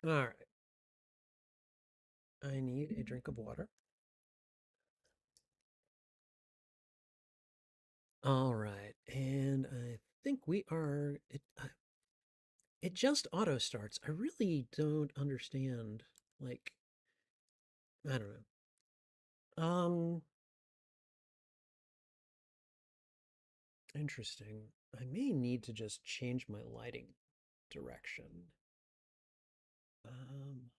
All right. I need a drink of water. All right. And I think we are it just auto starts. I really don't understand like I don't know. Interesting. I may need to just change my lighting direction. Um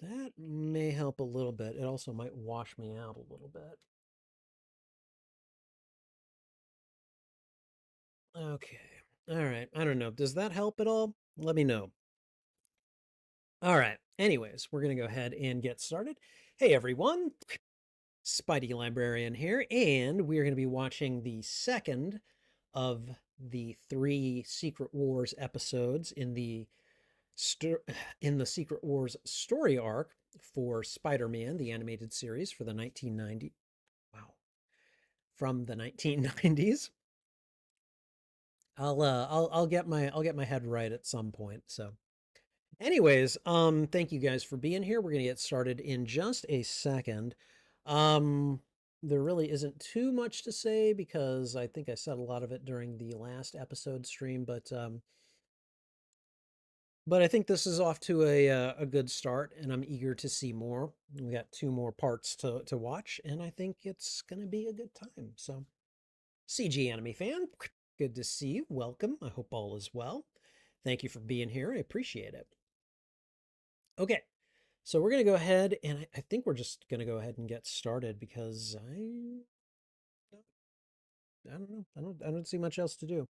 that may help a little bit. It also might wash me out a little bit. Okay. All right. I don't know. Does that help at all? Let me know. All right. Anyways, we're going to go ahead and get started. Hey, everyone. Spideylibrarian here, and we're going to be watching the second of the three Secret Wars episodes in the Secret Wars story arc for Spider-Man, the animated series for the 1990. Wow. From the 1990s. I'll get my head right at some point. So anyways, thank you guys for being here. We're gonna get started in just a second. Um, there really isn't too much to say because I think I said a lot of it during the last episode stream, but I think this is off to a good start, and I'm eager to see more. We got two more parts to watch, and I think it's gonna be a good time. So, CG Anime fan, good to see you. Welcome. I hope all is well. Thank you for being here. I appreciate it. Okay, so we're gonna go ahead, and I think we're just gonna go ahead and get started because I don't know. I don't see much else to do.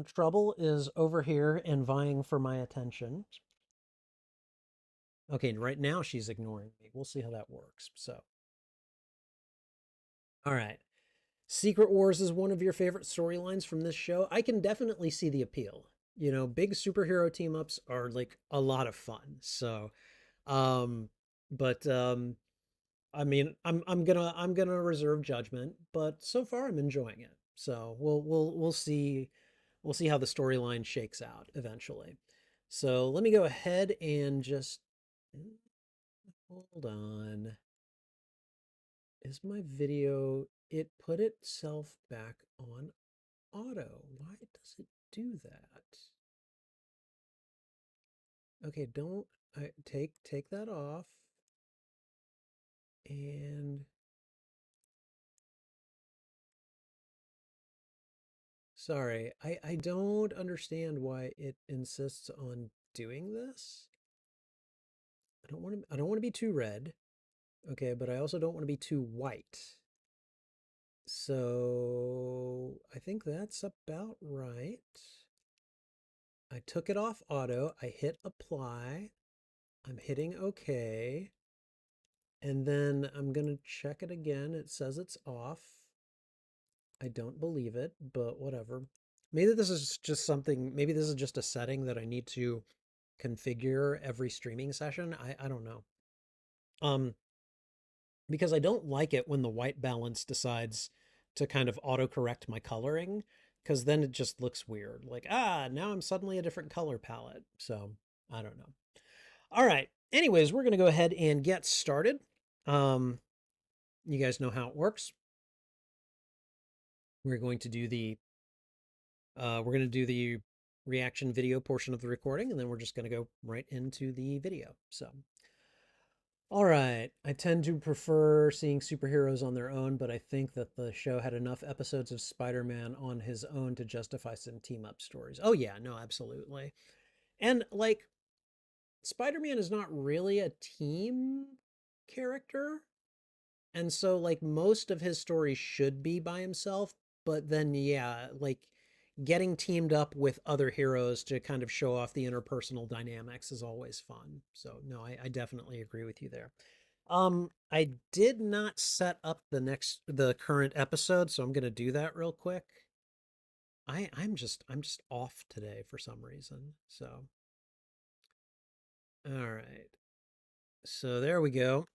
Trouble is over here and vying for my attention. Okay, right now she's ignoring me. We'll see how that works. So, all right. Secret Wars is one of your favorite storylines from this show. I can definitely see the appeal. You know, big superhero team ups are like a lot of fun. So, um, but I mean, I'm gonna reserve judgment, but so far I'm enjoying it. So we'll see how the storyline shakes out eventually. So let me go ahead and just hold on. Is my video, it put itself back on auto? Why does it do that? Okay, don't I take that off and sorry, I don't understand why it insists on doing this. I don't want to be too red. Okay, but I also don't want to be too white. So I think that's about right. I took it off auto. I hit apply. I'm hitting OK. And then I'm going to check it again. It says it's off. I don't believe it, but whatever. Maybe this is just something, maybe this is just a setting that I need to configure every streaming session. I don't know. Um, because I don't like it when the white balance decides to kind of autocorrect my coloring, because then it just looks weird. Like, now I'm suddenly a different color palette. So I don't know. All right. Anyways, we're gonna go ahead and get started. Um, you guys know how it works. We're going to do the we're going to do the reaction video portion of the recording, and then we're just going to go right into the video. So, all right. I tend to prefer seeing superheroes on their own, but I think that the show had enough episodes of Spider-Man on his own to justify some team up stories. Oh, yeah, no, absolutely. And like, Spider-Man is not really a team character. And so, like, most of his stories should be by himself. But then, yeah, like, getting teamed up with other heroes to kind of show off the interpersonal dynamics is always fun. So, no, I definitely agree with you there. I did not set up the current episode, so I'm gonna do that real quick. I'm just off today for some reason. So, all right. So there we go.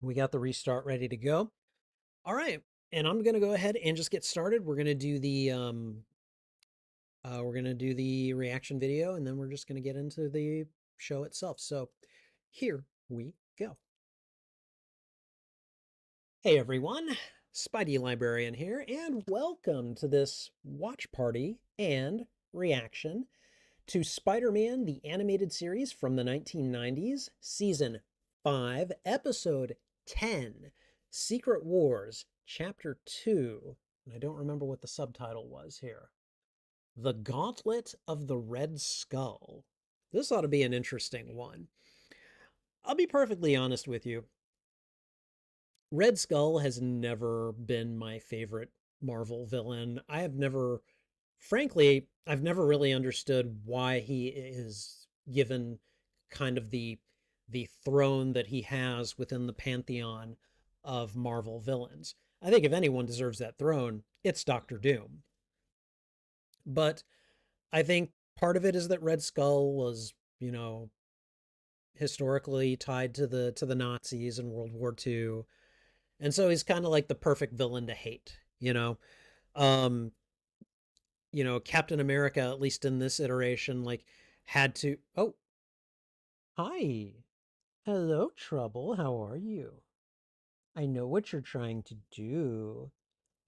We got the restart ready to go. All right. And I'm going to go ahead and just get started. We're going to do We're going to do the reaction video and then we're just going to get into the show itself. So here we go. Hey everyone, spideylibrarian here, and welcome to this watch party and reaction to Spider-Man, the animated series from the 1990s, Season 5, Episode 10, Secret Wars, Chapter 2. And I don't remember what the subtitle was here. The Gauntlet of the Red Skull. This ought to be an interesting one. I'll be perfectly honest with you. Red Skull has never been my favorite Marvel villain. Frankly, I've never really understood why he is given kind of the throne that he has within the pantheon of Marvel villains. I think if anyone deserves that throne, it's Doctor Doom. But I think part of it is that Red Skull was, historically tied to the Nazis in World War II. And so he's kind of like the perfect villain to hate, you know. Um, Captain America, at least in this iteration, like had to oh, hi. Hello, Trouble. How are you? I know what you're trying to do.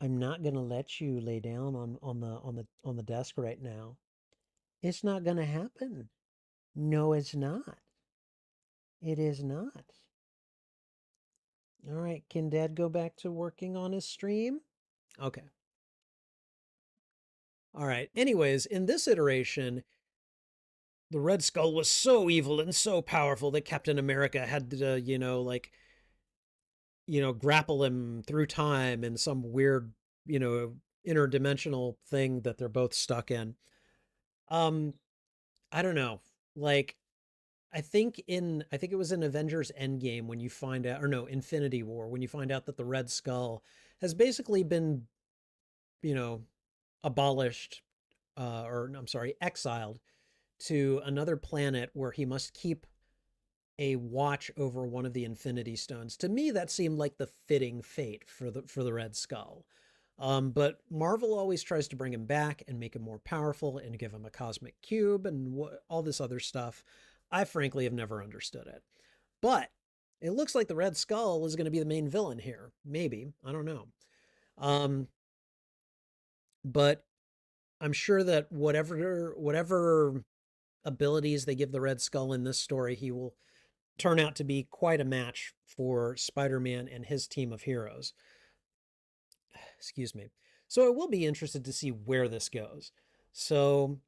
I'm not gonna let you lay down on the desk right now. It's not gonna happen. No, it's not. It is not. All right, can Dad go back to working on his stream? Okay. All right. Anyways, in this iteration, the Red Skull was so evil and so powerful that Captain America had to, grapple him through time in some weird, you know, interdimensional thing that they're both stuck in. Um, I don't know. Like, I think it was in Avengers Endgame when you find out, or no, Infinity War, when you find out that the Red Skull has basically been, you know, abolished, or I'm sorry, exiled to another planet where he must keep a watch over one of the Infinity Stones. To me, that seemed like the fitting fate for the Red Skull. But Marvel always tries to bring him back and make him more powerful and give him a cosmic cube and all this other stuff. I frankly have never understood it. But it looks like the Red Skull is going to be the main villain here. Maybe. I don't know. Um, but I'm sure that whatever abilities they give the Red Skull in this story, he will turn out to be quite a match for Spider-Man and his team of heroes. Excuse me. So I will be interested to see where this goes. So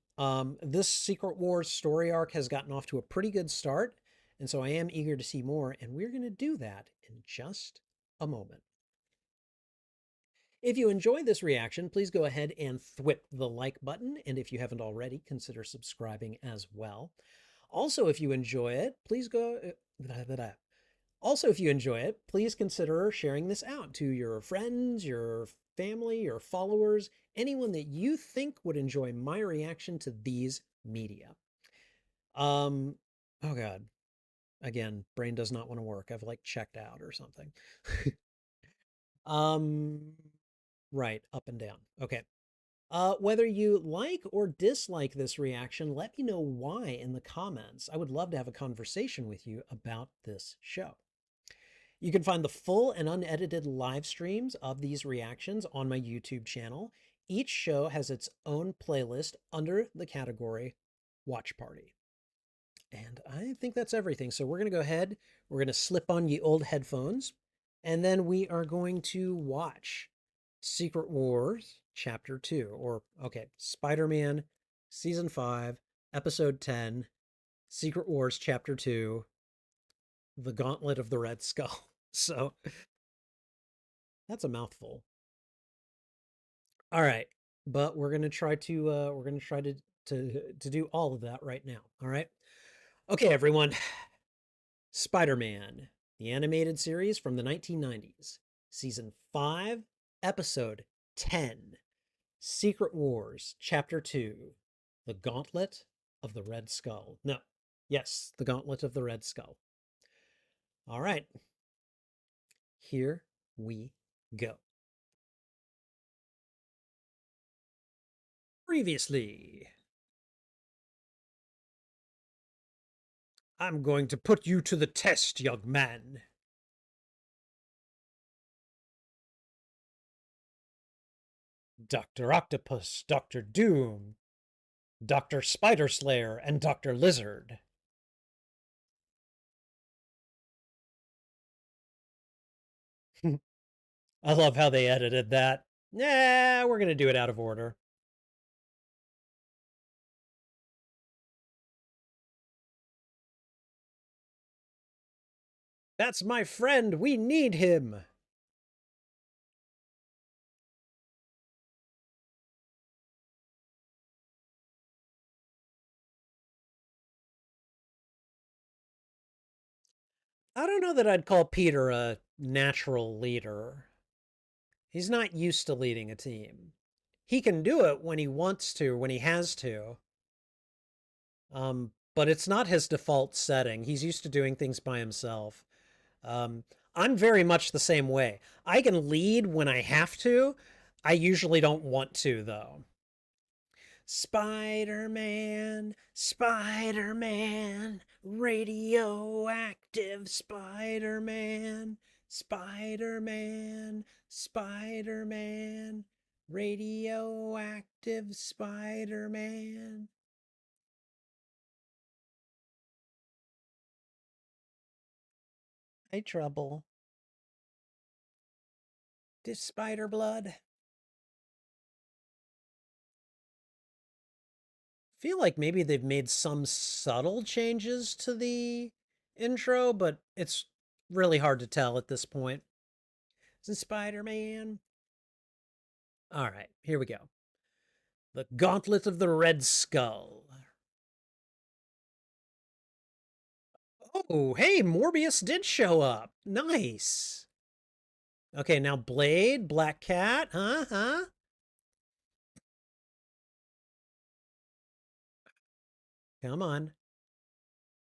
this Secret Wars story arc has gotten off to a pretty good start, and so I am eager to see more, and we're going to do that in just a moment. If you enjoyed this reaction, please go ahead and thwip the like button, and if you haven't already, consider subscribing as well. Also, if you enjoy it, please go. Also, if you enjoy it, please consider sharing this out to your friends, your family, your followers, anyone that you think would enjoy my reaction to these media. Um, oh God. Again, brain does not want to work. I've like checked out or something. um, right, up and down. Okay. Whether you like or dislike this reaction, let me know why in the comments. I would love to have a conversation with you about this show. You can find the full and unedited live streams of these reactions on my YouTube channel. Each show has its own playlist under the category Watch Party. And I think that's everything. So we're going to go ahead, we're going to slip on ye old headphones, and then we are going to watch Secret Wars Chapter 2, or, okay, Spider-Man Season 5, Episode 10, Secret Wars Chapter 2, The Gauntlet of the Red Skull. So that's a mouthful. All right, but we're gonna try to do all of that right now. All right. Okay, everyone. Spider-Man, the animated series from the 1990s, season 5, episode 10, Secret Wars, chapter 2, The Gauntlet of the Red Skull. No. Yes, The Gauntlet of the Red Skull. All right. Here we go. Previously, I'm going to put you to the test, young man. Dr. Octopus, Dr. Doom, Dr. Spider Slayer, and Dr. Lizard. I love how they edited that. Nah, we're going to do it out of order. That's my friend. We need him. I don't know that I'd call Peter a natural leader. He's not used to leading a team. He can do it when he wants to, when he has to. But it's not his default setting. He's used to doing things by himself. Um, I'm very much the same way. I can lead when I have to. I usually don't want to, though. Spider-Man, Spider-Man, radioactive Spider-Man, Spider-Man, Spider-Man, radioactive Spider-Man. Hey, trouble. This spider blood. Feel like maybe they've made some subtle changes to the intro, but it's really hard to tell at this point. Is it Spider-Man? All right, here we go. The Gauntlet of the Red Skull. Oh, hey, Morbius did show up. Nice. Okay, now Blade, Black Cat, huh? Come on.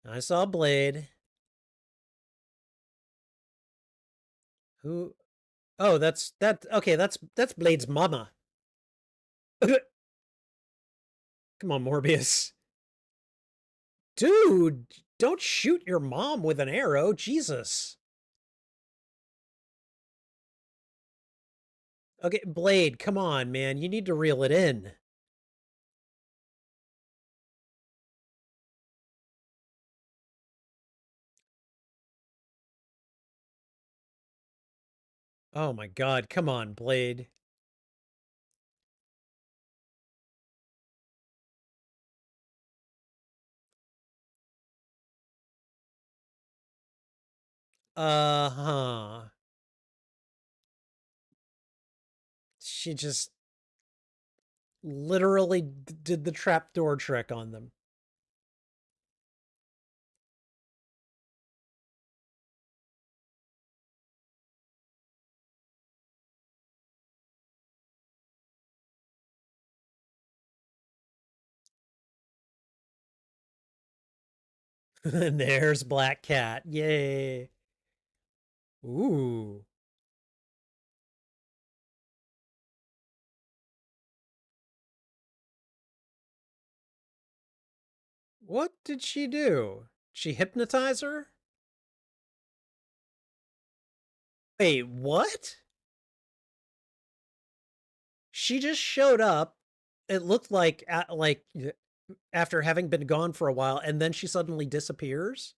I saw Blade. Who? Oh, okay, that's Blade's mama. Come on, Morbius. Dude, don't shoot your mom with an arrow. Jesus. Okay, Blade, come on, man. You need to reel it in. Oh my god, come on, Blade. Uh-huh. She just literally did the trapdoor trick on them. And there's Black Cat. Yay. Ooh. What did she do? She hypnotize her? Wait, what? She just showed up. It looked like after having been gone for a while, and then she suddenly disappears.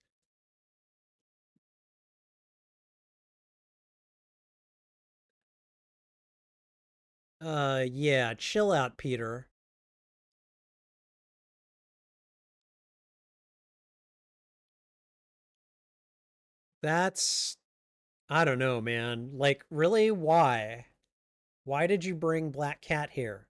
Yeah, chill out, Peter. That's, I don't know, man. Like, really? Why? Why did you bring Black Cat here?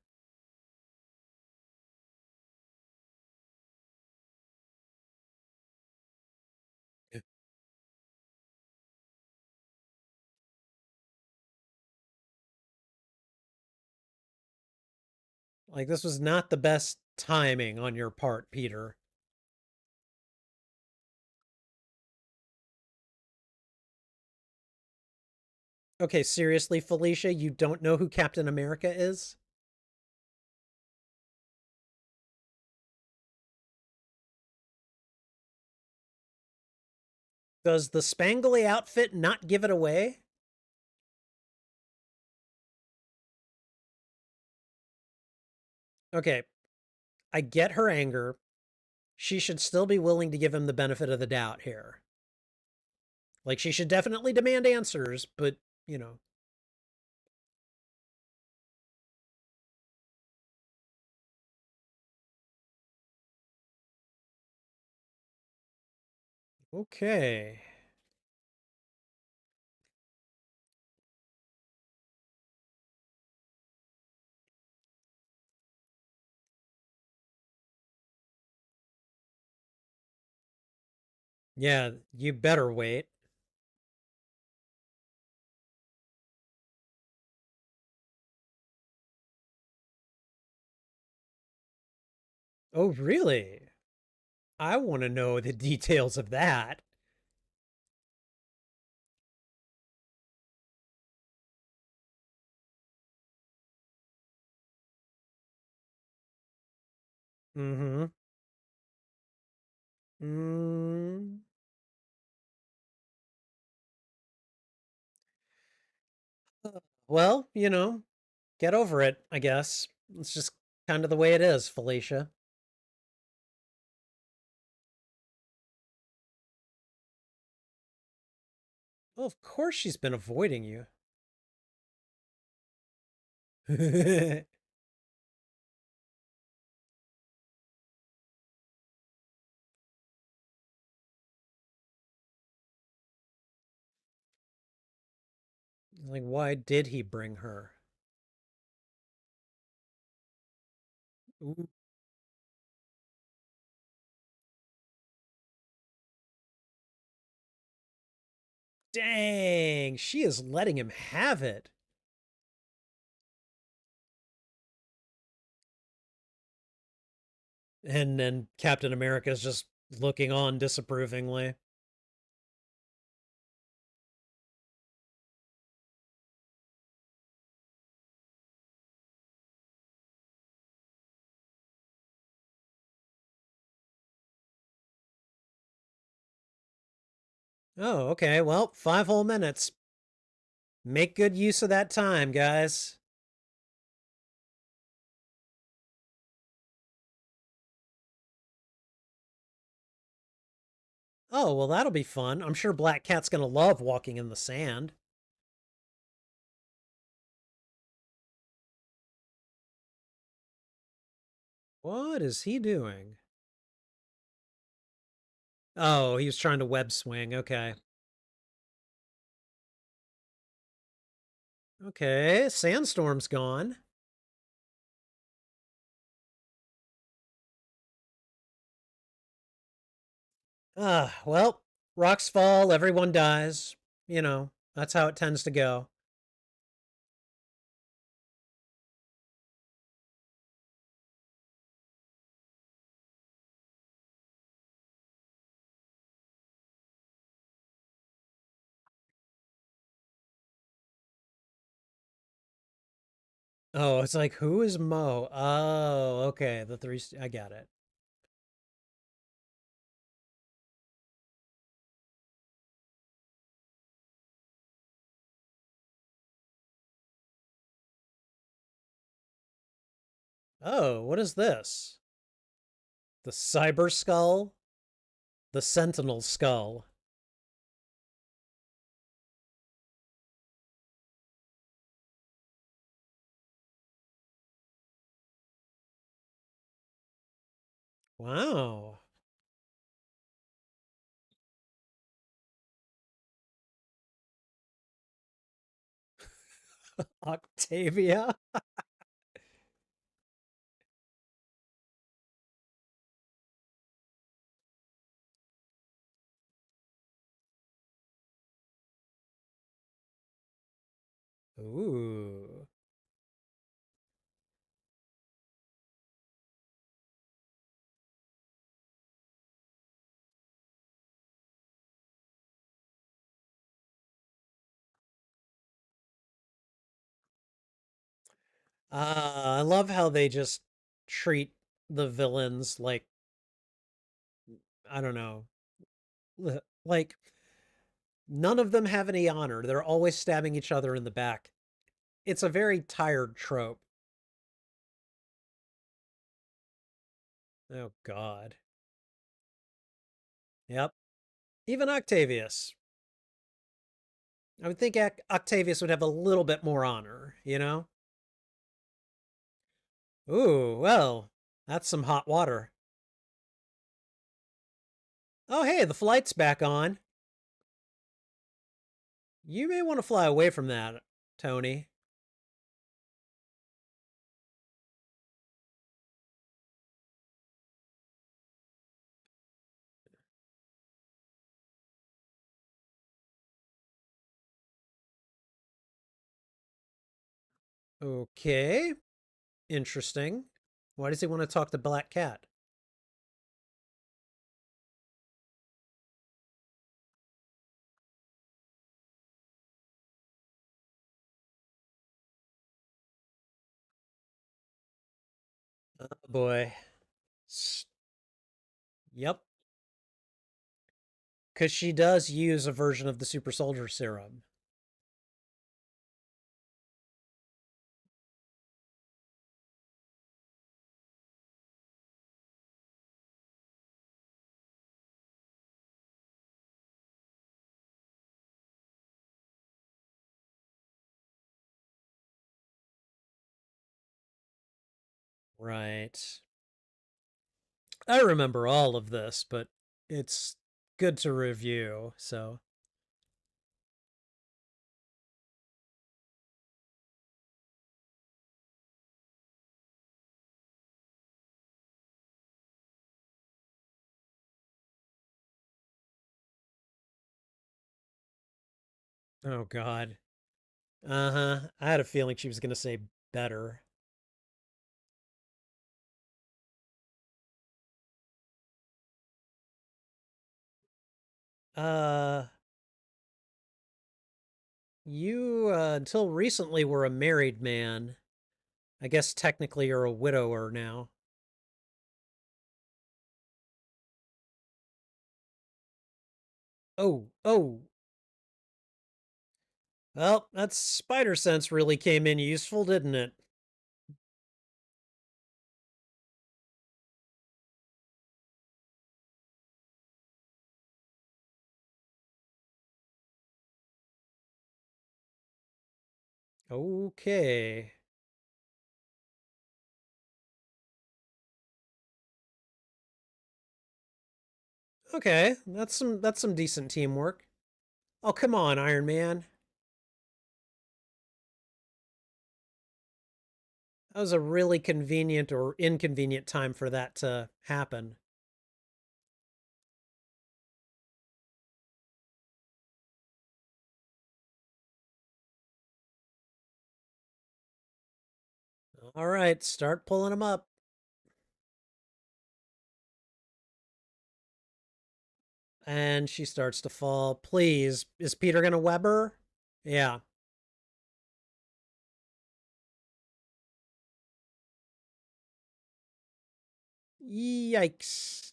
Like, this was not the best timing on your part, Peter. Okay, seriously, Felicia, you don't know who Captain America is? Does the spangly outfit not give it away? Okay, I get her anger. She should still be willing to give him the benefit of the doubt here. Like, she should definitely demand answers, but, you know. Okay. Yeah, you better wait. Oh, really? I want to know the details of that. Mm-hmm. Mm. Well, get over it, I guess. It's just kind of the way it is, Felicia. Well, of course she's been avoiding you. Like, why did he bring her? Ooh, dang, she is letting him have it. And then Captain America's just looking on disapprovingly. Oh, okay. Well, 5 whole minutes. Make good use of that time, guys. Oh, well, that'll be fun. I'm sure Black Cat's gonna love walking in the sand. What is he doing? Oh, he was trying to web swing. Okay. Okay, Sandstorm's gone. Well, rocks fall, everyone dies. That's how it tends to go. Oh, it's like, who is Mo? Oh, okay. I got it. Oh, what is this? The Cyber Skull? The Sentinel Skull. Wow. Octavia? Ooh. I love how they just treat the villains like, I don't know, like None of them have any honor. They're always stabbing each other in the back. It's a very tired trope. Oh, God. Yep. Even Octavius. I would think Octavius would have a little bit more honor, you know? Ooh, well, that's some hot water. Oh, hey, the flight's back on. You may want to fly away from that, Tony. Okay, interesting. Why does he want to talk to Black Cat? Oh, boy. Yep. Because she does use a version of the super soldier serum. Right. I remember all of this, but it's good to review, so. Oh, God. Uh-huh. I had a feeling she was going to say better. Uh, you, until recently, were a married man. I guess technically you're a widower now. Oh, oh. Well, that spider sense really came in useful, didn't it? Okay. Okay, that's some decent teamwork. Oh, come on, Iron Man. That was a really convenient or inconvenient time for that to happen. All right, start pulling them up. And she starts to fall. Please, is Peter going to web her? Yeah. Yikes.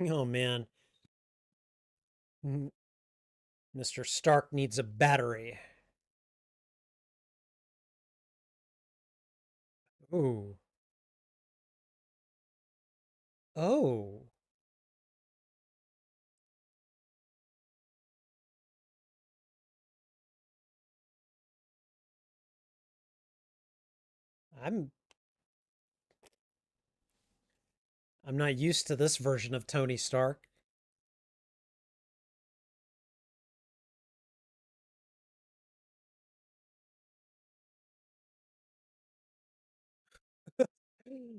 Oh, man. Mr. Stark needs a battery. Ooh. Oh. I'm I'm not used to this version of Tony Stark.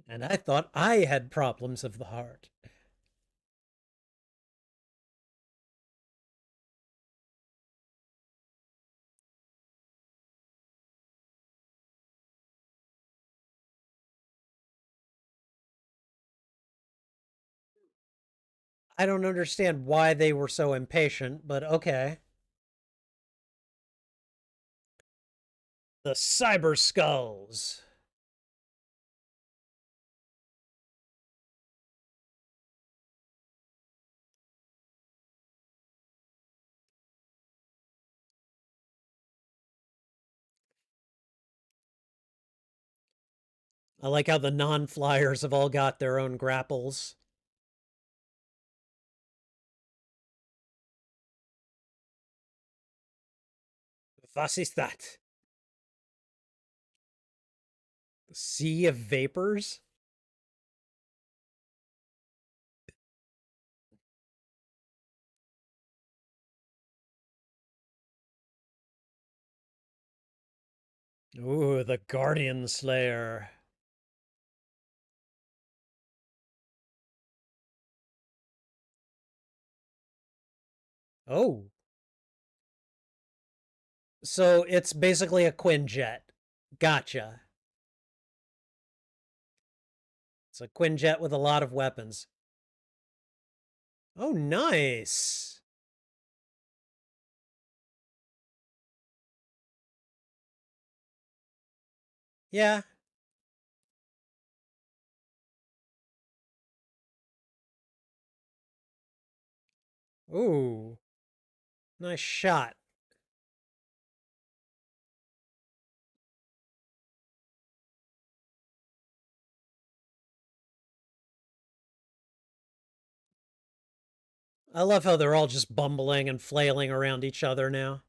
And I thought I had problems of the heart. I don't understand why they were so impatient, but okay. The cyber skulls. I like how the non-flyers have all got their own grapples. Was ist that? Sea of vapors? Ooh, the Guardian Slayer. Oh, so it's basically a Quinjet. Gotcha. It's a Quinjet with a lot of weapons. Oh, nice. Yeah. Ooh, nice shot. I love how they're all just bumbling and flailing around each other now.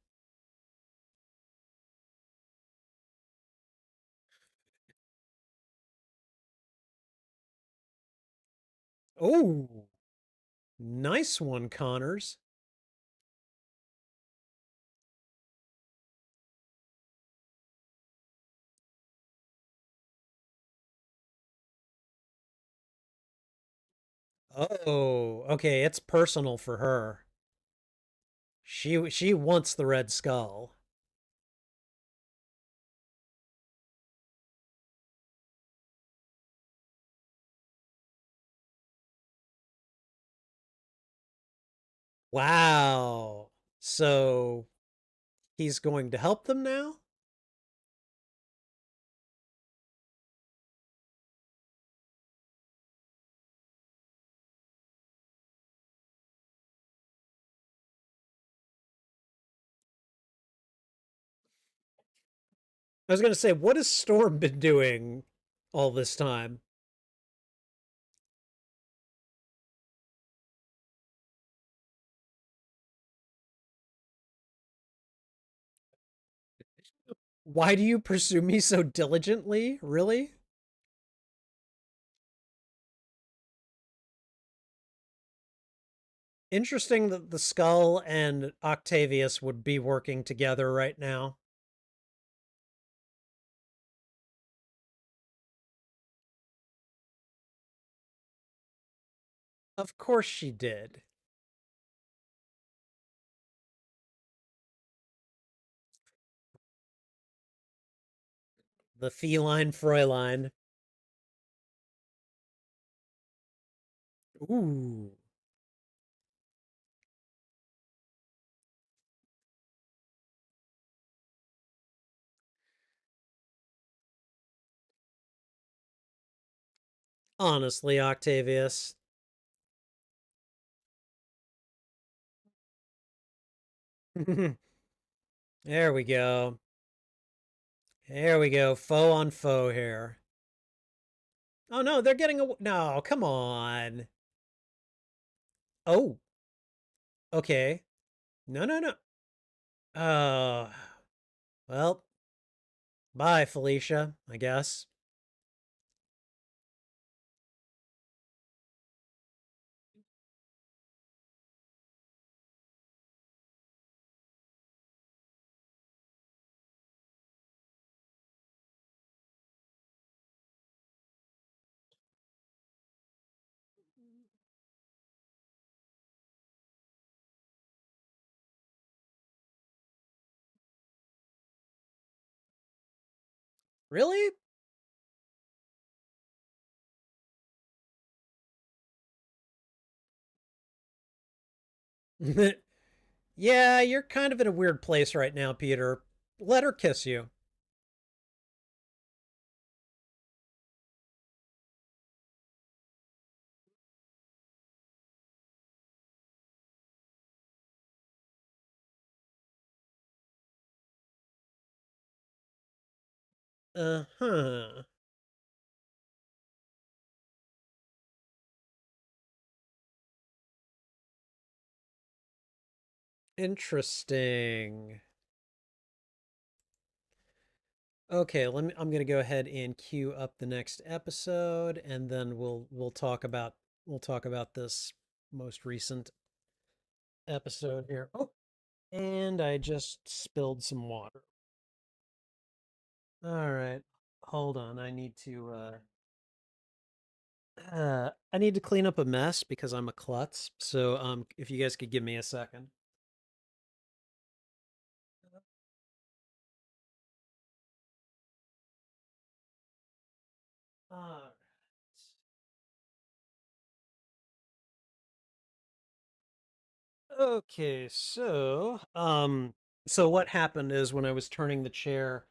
Oh, nice one, Connors. Oh, okay, it's personal for her. She wants the Red Skull. Wow. So he's going to help them now? I was going to say, what has Storm been doing all this time? Why do you pursue me so diligently? Really? Interesting that the Skull and Octavius would be working together right now. Of course she did. The feline Fräulein. Ooh. Honestly, Octavius. There we go. There we go. Foe on foe here. Oh no, they're getting a no. Come on. Oh, okay. No, no, no. Oh, well. Bye, Felicia. I guess. Really? Yeah, you're kind of in a weird place right now, Peter. Let her kiss you. Uh-huh. Interesting. Okay, I'm gonna go ahead and queue up the next episode, and then we'll talk about this most recent episode here. Oh, and I just spilled some water. All right, hold on. I need to clean up a mess because I'm a klutz. So if you guys could give me a second. All right. Okay, so what happened is when I was turning the chair,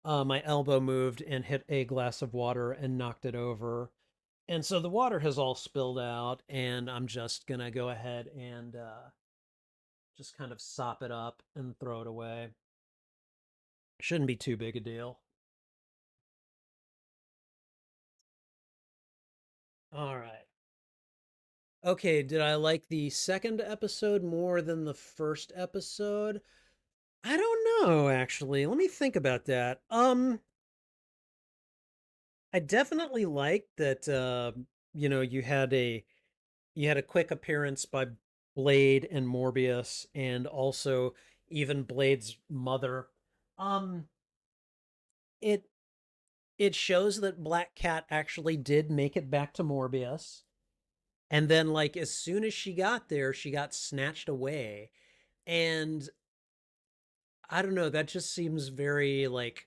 my elbow moved and hit a glass of water and knocked it over. And so the water has all spilled out, and I'm just gonna go ahead and just kind of sop it up and throw it away. Shouldn't be too big a deal. All right. Okay, did I like the second episode more than the first episode? I don't know, actually. Let me think about that. I definitely liked that you know, you had a quick appearance by Blade and Morbius and also even Blade's mother. Um it it shows that Black Cat actually did make it back to Morbius. And then like as soon as she got there, she got snatched away. And I don't know, that just seems very like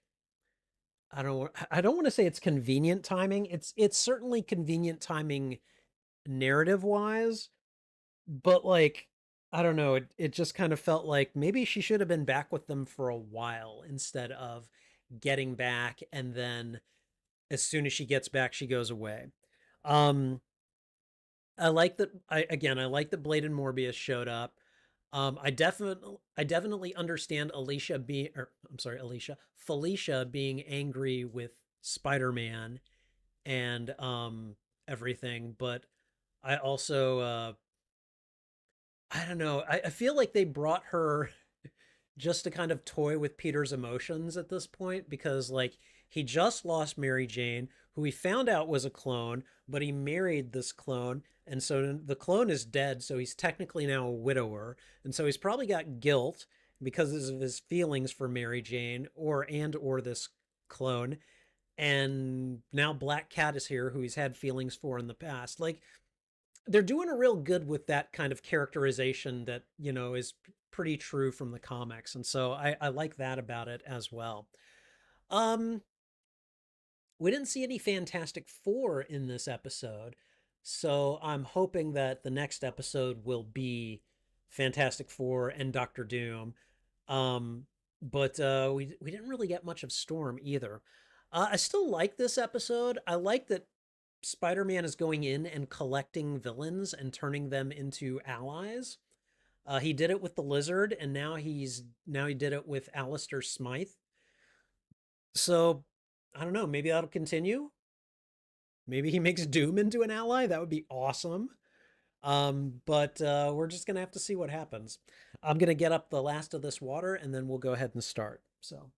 I don't want to say it's convenient timing. It's certainly convenient timing narrative wise, but like I don't know, it just kind of felt like maybe she should have been back with them for a while instead of getting back and then as soon as she gets back she goes away. Um I like that Blade and Morbius showed up. I definitely understand Alicia being or I'm sorry, Alicia, Felicia being angry with Spider-Man and everything, but I also I don't know. I feel like they brought her just to kind of toy with Peter's emotions at this point because like he just lost Mary Jane, who he found out was a clone, but he married this clone, and so the clone is dead, so he's technically now a widower, and so he's probably got guilt because of his feelings for Mary Jane or this clone. And now Black Cat is here, who he's had feelings for in the past. Like they're doing a real good with that kind of characterization that you know is pretty true from the comics, and so I like that about it as well. um we didn't see any Fantastic Four in this episode, so I'm hoping that the next episode will be Fantastic Four and Doctor Doom. But we didn't really get much of Storm either. I still like this episode. I like that Spider-Man is going in and collecting villains and turning them into allies. He did it with the Lizard, and now he did it with Alistair Smythe. So I don't know. Maybe that'll continue. Maybe he makes Doom into an ally. That would be awesome. But we're just gonna have to see what happens. I'm gonna get up the last of this water, and then we'll go ahead and start. So,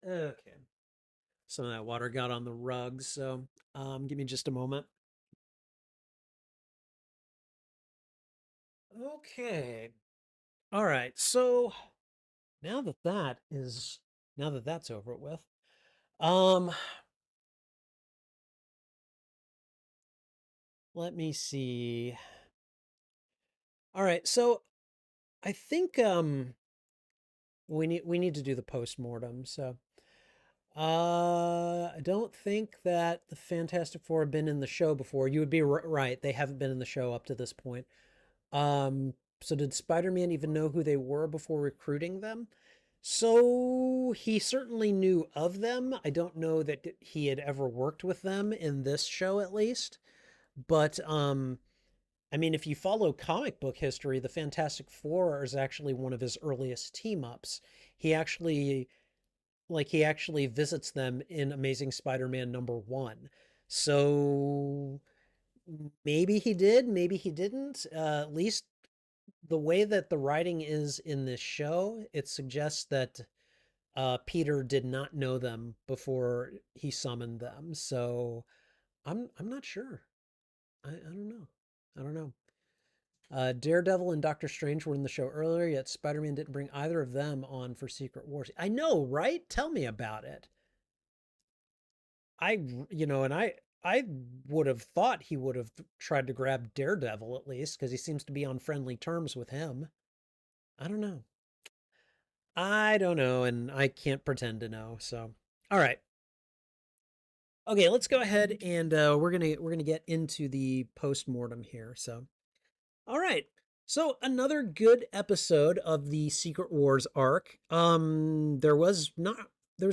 okay. Some of that water got on the rug, so give me just a moment. Okay. All right. So now that now that that's over with, um, let me see. All right. So I think we need to do the post-mortem. So I don't think that the Fantastic Four have been in the show before. You would be right. They haven't been in the show up to this point. Um, so did Spider-Man even know who they were before recruiting them? So he certainly knew of them. I don't know that he had ever worked with them in this show, at least. But I mean, if you follow comic book history, the Fantastic Four is actually one of his earliest team ups. He actually he actually visits them in Amazing Spider-Man #1. So maybe he did, maybe he didn't. At least the way that the writing is in this show, it suggests that Peter did not know them before he summoned them. So I'm not sure. I don't know. I don't know. Daredevil and Doctor Strange were in the show earlier, yet Spider-Man didn't bring either of them on for Secret Wars. I know, right? Tell me about it. And I would have thought he would have tried to grab Daredevil at least because he seems to be on friendly terms with him. I don't know. I don't know, and I can't pretend to know. So, all right, okay, let's go ahead and we're gonna get into the post mortem here. So, all right. So another good episode of the Secret Wars arc. There's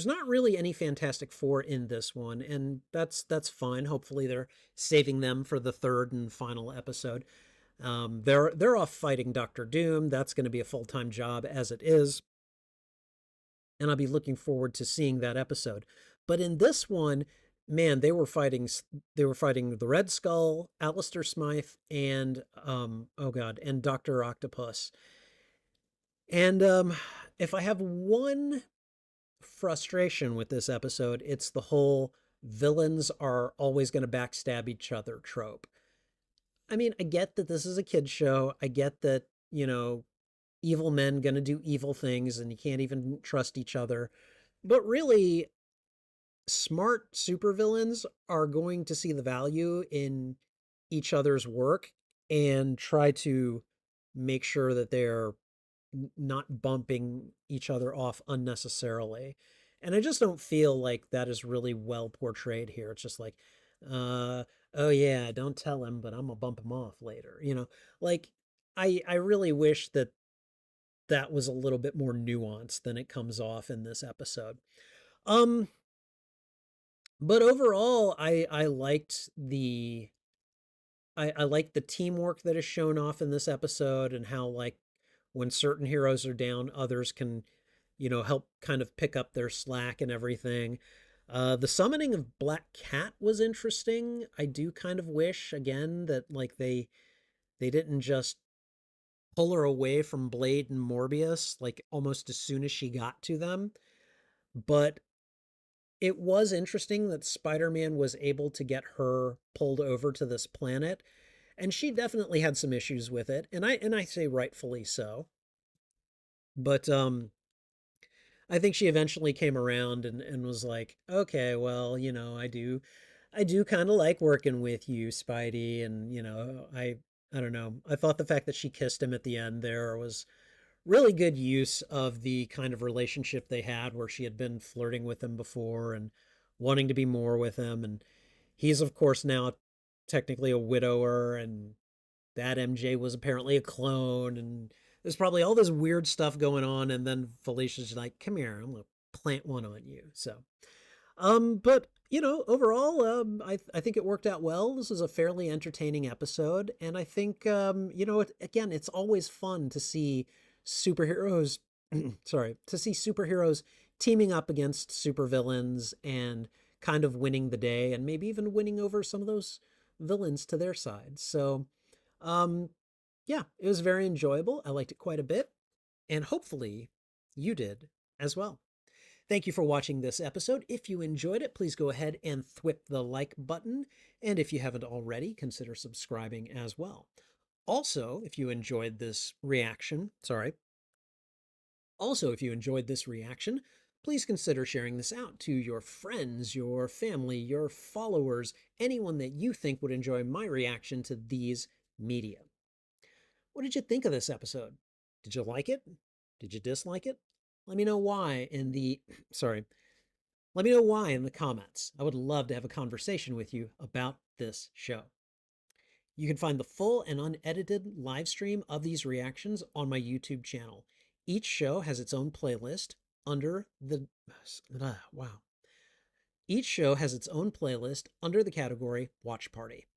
not really any Fantastic Four in this one, and that's fine. Hopefully they're saving them for the third and final episode. They're off fighting Doctor Doom. That's going to be a full-time job as it is, and I'll be looking forward to seeing that episode. But in this one, man, they were fighting the Red Skull, Alistair Smythe, and oh god, and Dr. Octopus. And if I have one frustration with this episode, it's the whole villains are always going to backstab each other trope. I mean, I get that this is a kid's show. I get that, evil men going to do evil things and you can't even trust each other. But really, smart supervillains are going to see the value in each other's work and try to make sure that they're not bumping each other off unnecessarily. And I just don't feel like that is really well portrayed here. It's just like, uh, oh yeah, don't tell him, but I'm gonna bump him off later. Like I really wish that that was a little bit more nuanced than it comes off in this episode. Um, but overall, I liked the teamwork that is shown off in this episode and how like when certain heroes are down, others can, help kind of pick up their slack and everything. The summoning of Black Cat was interesting. I do kind of wish again that like they didn't just pull her away from Blade and Morbius like almost as soon as she got to them. But it was interesting that Spider-Man was able to get her pulled over to this planet, and she definitely had some issues with it, and I say rightfully so. But I think she eventually came around and was like, okay, well, I do kind of like working with you, Spidey, and I don't know. I thought the fact that she kissed him at the end there was really good use of the kind of relationship they had where she had been flirting with him before and wanting to be more with him. And he's, of course, now technically a widower, and that MJ was apparently a clone. And there's probably all this weird stuff going on. And then Felicia's like, come here, I'm going to plant one on you. So, but overall, I think it worked out well. This was a fairly entertaining episode, and I think again, it's always fun to see superheroes. Sorry, to see superheroes teaming up against supervillains and kind of winning the day, and maybe even winning over some of those villains to their side. So, um, yeah, it was very enjoyable. I liked it quite a bit, and hopefully, you did as well. Thank you for watching this episode. If you enjoyed it, please go ahead and thwip the like button. And if you haven't already, consider subscribing as well. Also, if you enjoyed this reaction, please consider sharing this out to your friends, your family, your followers, anyone that you think would enjoy my reaction to these media. What did you think of this episode? Did you like it? Did you dislike it? Let me know why in the, sorry, let me know why in the comments. I would love to have a conversation with you about this show. You can find the full and unedited live stream of these reactions on my YouTube channel. Each show has its own playlist under the, wow. Each show has its own playlist under the category Watch Party.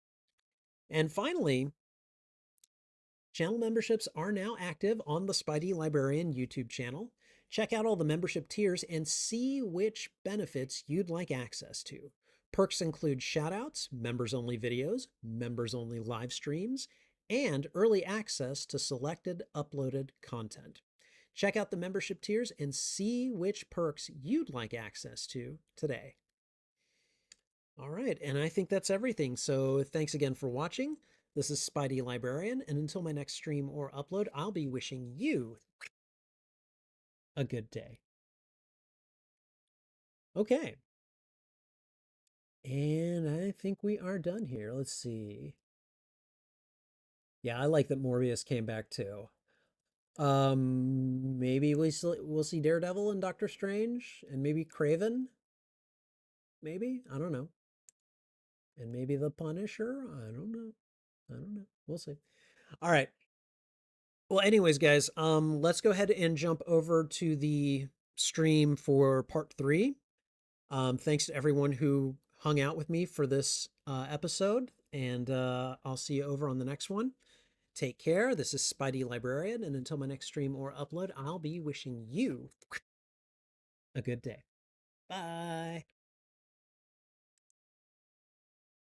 And finally, channel memberships are now active on the Spidey Librarian YouTube channel. Check out all the membership tiers and see which benefits you'd like access to. Perks include shoutouts, members-only videos, members-only live streams, and early access to selected uploaded content. Check out the membership tiers and see which perks you'd like access to today. All right, and I think that's everything. So thanks again for watching. This is Spidey Librarian, and until my next stream or upload, I'll be wishing you a good day. Okay. And I think we are done here. Let's see. Yeah, I like that Morbius came back too. Maybe we'll see Daredevil and Doctor Strange, and maybe Kraven. Maybe, I don't know. And maybe the Punisher. I don't know. We'll see. All right. Well, anyways, guys, let's go ahead and jump over to the stream for part 3. Thanks to everyone who hung out with me for this episode, and I'll see you over on the next one. Take care. This is Spidey Librarian, and until my next stream or upload, I'll be wishing you a good day. Bye.